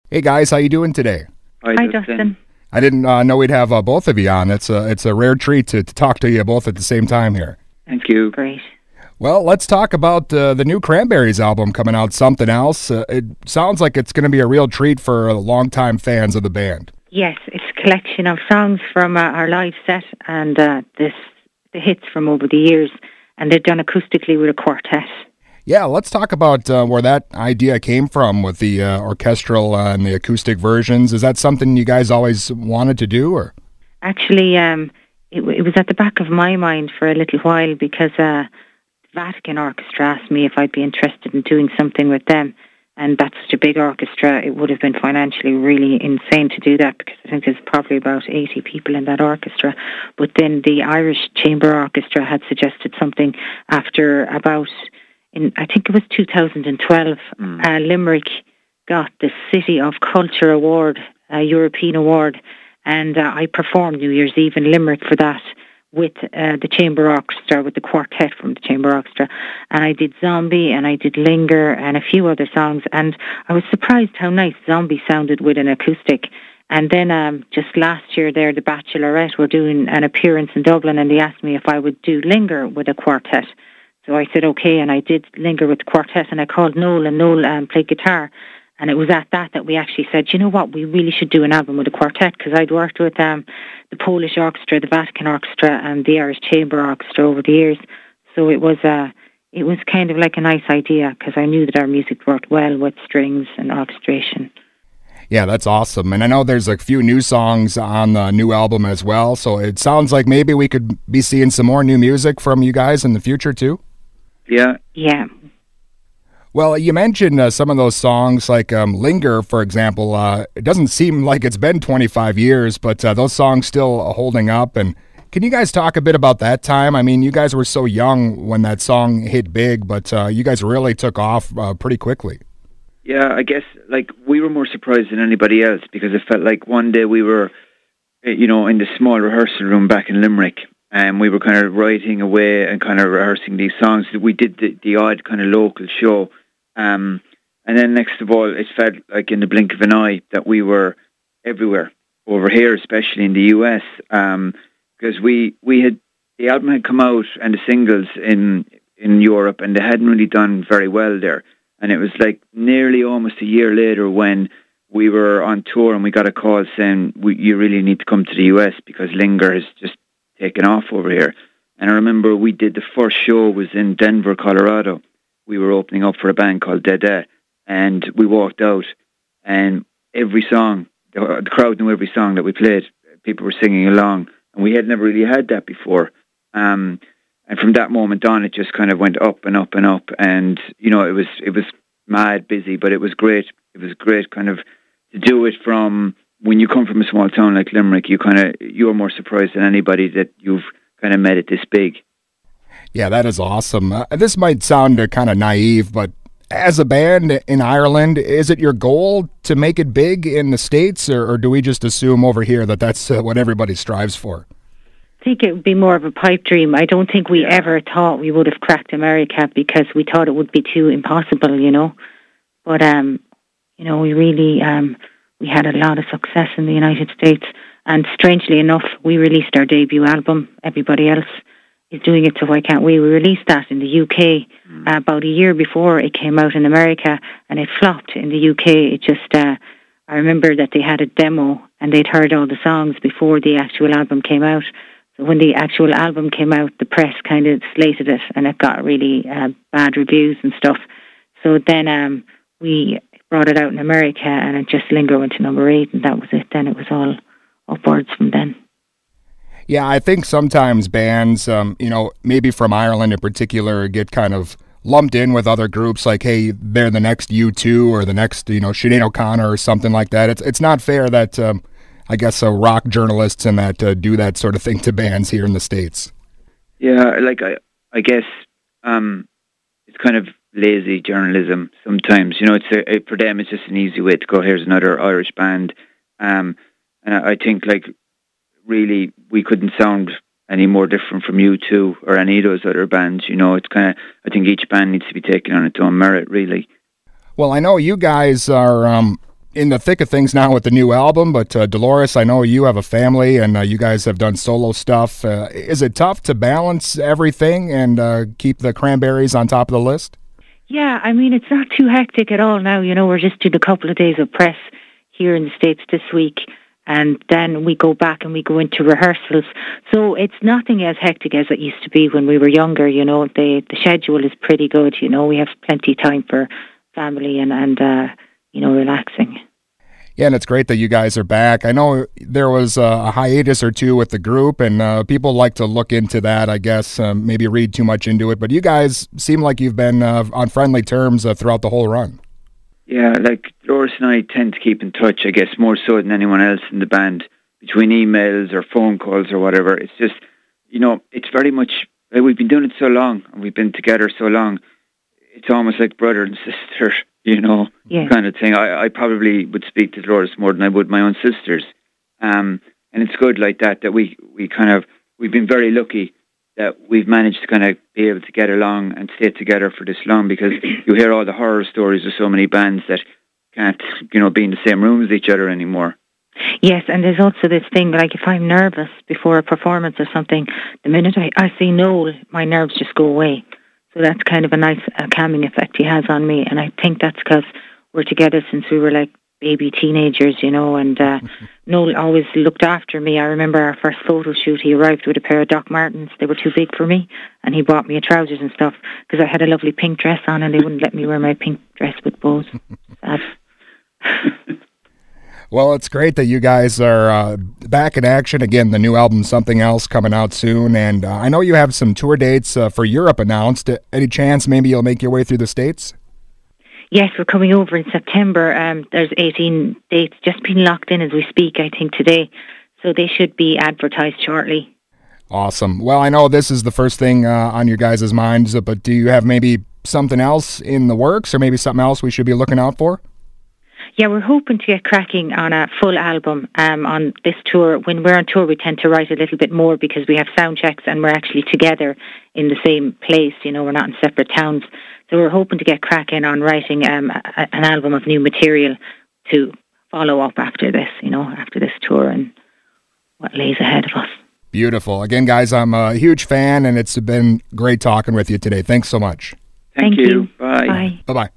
Hey guys, how you doing today? Hi, Hi, Justin. Justin. I didn't know we'd have both of you on. It's a rare treat to talk to you both at the same time here. Thank you. Great. Well, let's talk about the new Cranberries album coming out, Something Else. It sounds like it's going to be a real treat for longtime fans of the band. Yes, it's a collection of songs from our live set and the hits from over the years, and they're done acoustically with a quartet. Yeah, let's talk about where that idea came from with the orchestral and the acoustic versions. Is that something you guys always wanted to do, or? Actually, it was at the back of my mind for a little while because the Vatican Orchestra asked me if I'd be interested in doing something with them. And that's such a big orchestra, it would have been financially really insane to do that because I think there's probably about 80 people in that orchestra. But then the Irish Chamber Orchestra had suggested something after I think it was 2012, Limerick got the City of Culture Award, a European award, and I performed New Year's Eve in Limerick for that with the Chamber Orchestra, with the quartet from the Chamber Orchestra. And I did Zombie and I did Linger and a few other songs. And I was surprised how nice Zombie sounded with an acoustic. And then just last year there, the Bachelorette were doing an appearance in Dublin and they asked me if I would do Linger with a quartet. So I said okay, and I did Linger with the quartet, and I called Noel, and Noel played guitar. And it was at that we actually said, you know what, we really should do an album with a quartet, because I'd worked with the Polish Orchestra, the Vatican Orchestra, and the Irish Chamber Orchestra over the years. So it was kind of like a nice idea, because I knew that our music worked well with strings and orchestration. Yeah, that's awesome. And I know there's a few new songs on the new album as well, so it sounds like maybe we could be seeing some more new music from you guys in the future too. Yeah. Yeah. Well, you mentioned some of those songs, like Linger, for example. It doesn't seem like it's been 25 years, but those songs still holding up. And can you guys talk a bit about that time? I mean, you guys were so young when that song hit big, but you guys really took off pretty quickly. Yeah, I guess, we were more surprised than anybody else because it felt like one day we were, in the small rehearsal room back in Limerick, and we were kind of writing away and kind of rehearsing these songs. We did the odd kind of local show. And then next of all, it felt like in the blink of an eye that we were everywhere over here, especially in the US, because the album had come out and the singles in Europe, and they hadn't really done very well there. And it was like nearly almost a year later when we were on tour and we got a call saying, you really need to come to the US because Linger has just taken off over here. And I remember we did the first show was in Denver, Colorado. We were opening up for a band called Dead, and we walked out, and every song, the crowd knew every song that we played. People were singing along, and we had never really had that before. And from that moment on, it just kind of went up and up and up, and it was mad busy, but it was great. It was great, kind of to do it from when you come from a small town like Limerick. You're more surprised than anybody that you've kind of made it this big. Yeah, that is awesome. This might sound kind of naive, but as a band in Ireland, is it your goal to make it big in the States, or do we just assume over here that that's what everybody strives for? I think it would be more of a pipe dream. I don't think we ever thought we would have cracked America because we thought it would be too impossible. But, we really, we had a lot of success in the United States. And strangely enough, we released our debut album. Everybody else is doing it, so why can't we? We released that in the UK about a year before it came out in America, and it flopped in the UK. It just, I remember that they had a demo and they'd heard all the songs before the actual album came out. So when the actual album came out, the press kind of slated it, and it got really bad reviews and stuff. So then we brought it out in America, and it just Linger went to number 8, and that was it. Then it was all upwards from then. Yeah, I think sometimes bands, maybe from Ireland in particular, get kind of lumped in with other groups like, hey, they're the next U2 or the next, Sinead O'Connor or something like that. It's not fair that, I guess, rock journalists and that do that sort of thing to bands here in the States. Yeah, I guess it's kind of lazy journalism sometimes. For them it's just an easy way to go, here's another Irish band. And I think, really, we couldn't sound any more different from U2 or any of those other bands. It's kind of, I think each band needs to be taken on its own merit, really. Well, I know you guys are, in the thick of things now with the new album, but Dolores, I know you have a family and you guys have done solo stuff. Is it tough to balance everything and keep the Cranberries on top of the list? Yeah, I mean, it's not too hectic at all now. We're just doing a couple of days of press here in the States this week, and then we go back and we go into rehearsals. So it's nothing as hectic as it used to be when we were younger. The schedule is pretty good. We have plenty of time for family and relaxing. Yeah, and it's great that you guys are back. I know there was a hiatus or two with the group, and people like to look into that, I guess, maybe read too much into it. But you guys seem like you've been on friendly terms throughout the whole run. Yeah, like Dolores and I tend to keep in touch, I guess, more so than anyone else in the band, between emails or phone calls or whatever. It's just, it's very much, we've been doing it so long, and we've been together so long, it's almost like brother and sister, kind of thing. I probably would speak to Dolores more than I would my own sisters. And it's good like that we've been very lucky that we've managed to kind of be able to get along and stay together for this long, because you hear all the horror stories of so many bands that can't, be in the same room as each other anymore. Yes, and there's also this thing, like if I'm nervous before a performance or something, the minute I see Noel, my nerves just go away. So that's kind of a nice calming effect he has on me. And I think that's because we're together since we were like baby teenagers, and Noel always looked after me. I remember our first photo shoot, he arrived with a pair of Doc Martens. They were too big for me, and he bought me a trousers and stuff because I had a lovely pink dress on, and they wouldn't let me wear my pink dress with bows. Sad. Well, it's great that you guys are back in action. Again, the new album, Something Else, coming out soon. And I know you have some tour dates for Europe announced. Any chance maybe you'll make your way through the States? Yes, we're coming over in September. There's 18 dates just being locked in as we speak, I think, today. So they should be advertised shortly. Awesome. Well, I know this is the first thing on your guys' minds, but do you have maybe something else in the works or maybe something else we should be looking out for? Yeah, we're hoping to get cracking on a full album on this tour. When we're on tour, we tend to write a little bit more because we have sound checks and we're actually together in the same place. We're not in separate towns. So we're hoping to get cracking on writing an album of new material to follow up after this, after this tour and what lays ahead of us. Beautiful. Again, guys, I'm a huge fan, and it's been great talking with you today. Thanks so much. Thank you. Bye. Bye. Bye-bye.